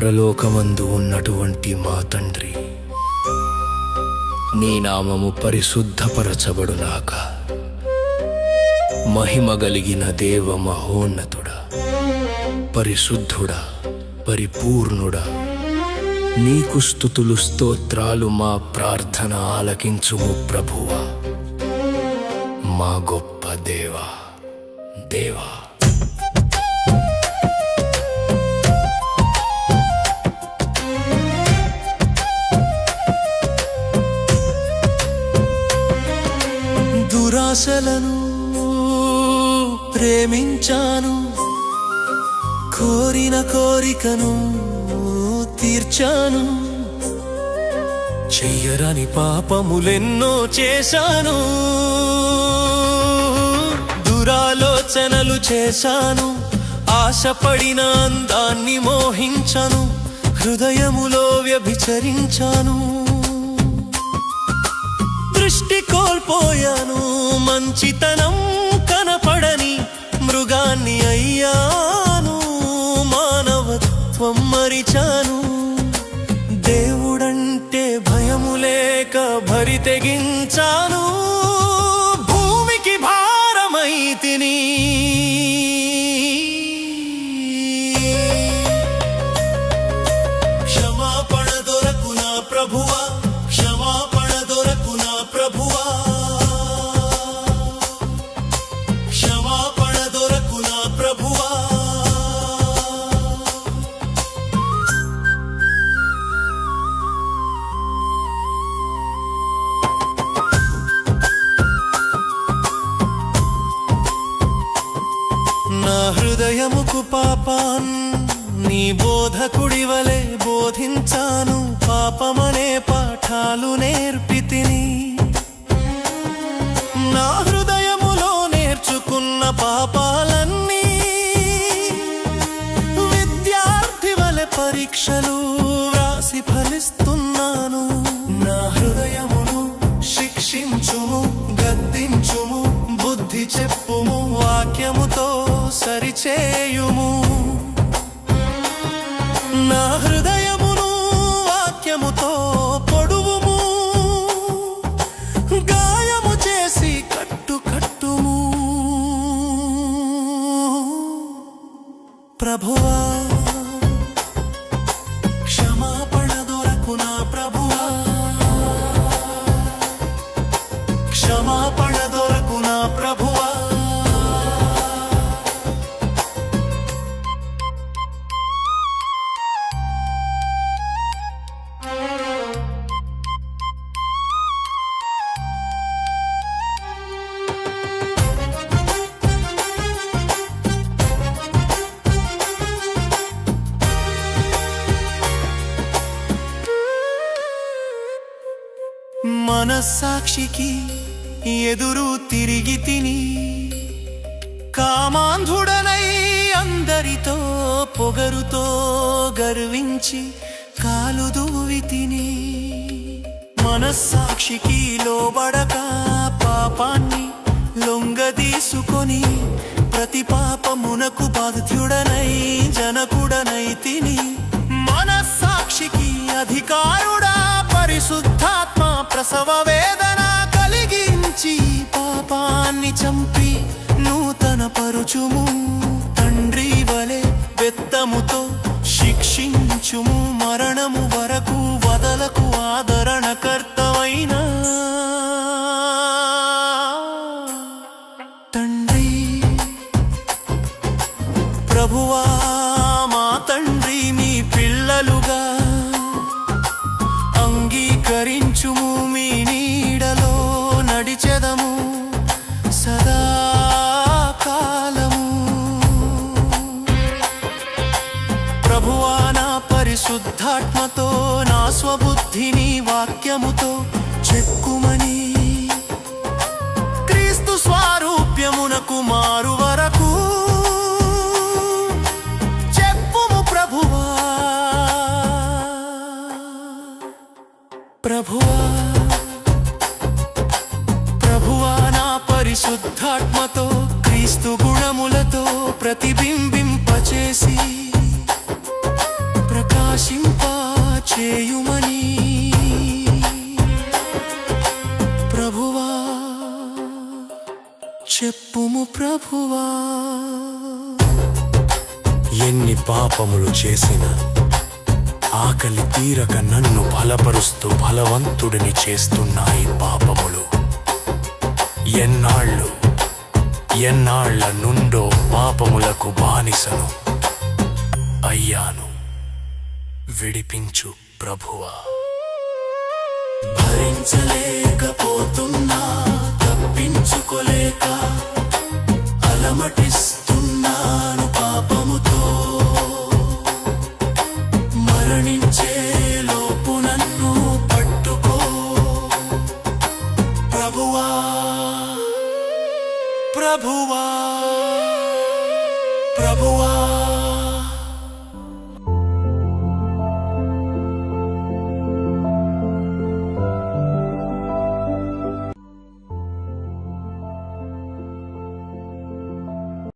పరలోకమందు ఉన్నటువంటి మా తండ్రి, నీ నామము పరిశుద్ధపరచబడునాక. మహిమ కలిగిన దేవ మహోన్నతుడా, పరిశుద్ధుడా, పరిపూర్ణుడా, నీకు స్తుతులు స్తోత్రాలు. మా ప్రార్థన ఆలకించుము ప్రభువా, మా గొప్ప దేవా. దేవా, దురాశలను ప్రేమించాను, కోరిన కోరికను తీర్చాను, చెయ్యరాని పాపములెన్నో చేశాను, దురాలోచనలు చేశాను, ఆశపడిన అందాన్ని మోహించాను, హృదయములో వ్యభిచరించాను, దృష్టి కోల్పోయాను, మంచితనం కనపడని మృగాన్ని అయ్యాను, మానవత్వం మరిచాను, దేవుడంటే భయము లేక భరి తెగించాను, భూమికి భారమైతిని. క్షమాపణ దొరకునా ప్రభువా, క్షమాపణ దొరకునా ప్రభువా, క్షమాపణ దొరకునా ప్రభువా. నా హృదయముకు పాపాన్ నీ బోధకుడి వలె బోధించాను, పాపమనే పాఠాలు నేర్పితిని. నా హృదయములో నేర్చుకున్న పాపాలన్నీ విద్యార్థి వలె పరీక్షలు వ్రాసి ఫలిస్తున్నాను. నా హృదయమును శిక్షించుము, గద్దించుము, బుద్ధి చెప్పుము, వాక్యముతో సరిచేయుము. నా హృదయమును వాక్యముతో పొడువుము, గాయము చేసి కట్టుము. ప్రభువా, క్షమాపణ దొరకునా ప్రభువా, క్షమాపణ దొరకునా ప్రభువా. మనస్సాక్షికి ఎదురు తిరిగి తిని, కామాంధుడనై అందరితో పొగరుతో గర్వించి కాలు దూవి తిని. మనస్సాక్షికి లోబడక పాపాన్ని లొంగదీసుకొని, ప్రతి పాపమునకు బాధ్యుడనై జనకుడనై తిని. మనస్సాక్షికి అధికారుడా, పరిశుద్ధాత్మ ప్రసవ వేదన కలిగించి పాపాన్ని చంపి నూతన పరుచుము. తండ్రి వలె బెత్తముతో శిక్షించుము, మరణము వరకు వదలకు ఆదరణకర్తవైన తండ్రి. ప్రభువా, మా తండ్రి, మీ పిల్లలుగా అంగీకరించుము, మీ నీడలో నడిచెదము సదాకాలము. ప్రభువా, నా పరిశుద్ధాత్మతో నా స్వబుద్ధిని వాక్యముతో చెక్కుమని, క్రీస్తు స్వారూప్యమునకు మారు వరకు చెప్పుము ప్రభువా. ప్రభువా, ప్రభువా, నా పరిశుద్ధాత్మతో క్రీస్తు గుణములతో ప్రతిబింబింపచేసి ప్రకాశింపా చేయుమని. ప్రభువా చెప్పుము ప్రభువా. ఎన్ని పాపములు చేసినా ఆకలి తీరక నన్ను బలపరుస్తూ బలవంతుడిని చేస్తున్నాయి పాపములు. ఎన్నాళ్ల నుండో పాపములకు బానిసను అయ్యాను, విడిపించు ప్రభువా. భరించలేకపోతున్నా, తప్పించుకోలేక అలమటిస్తున్నాను పాపముతో. మరణించే లోపు నన్ను పట్టుకో ప్రభువా. ప్రభువా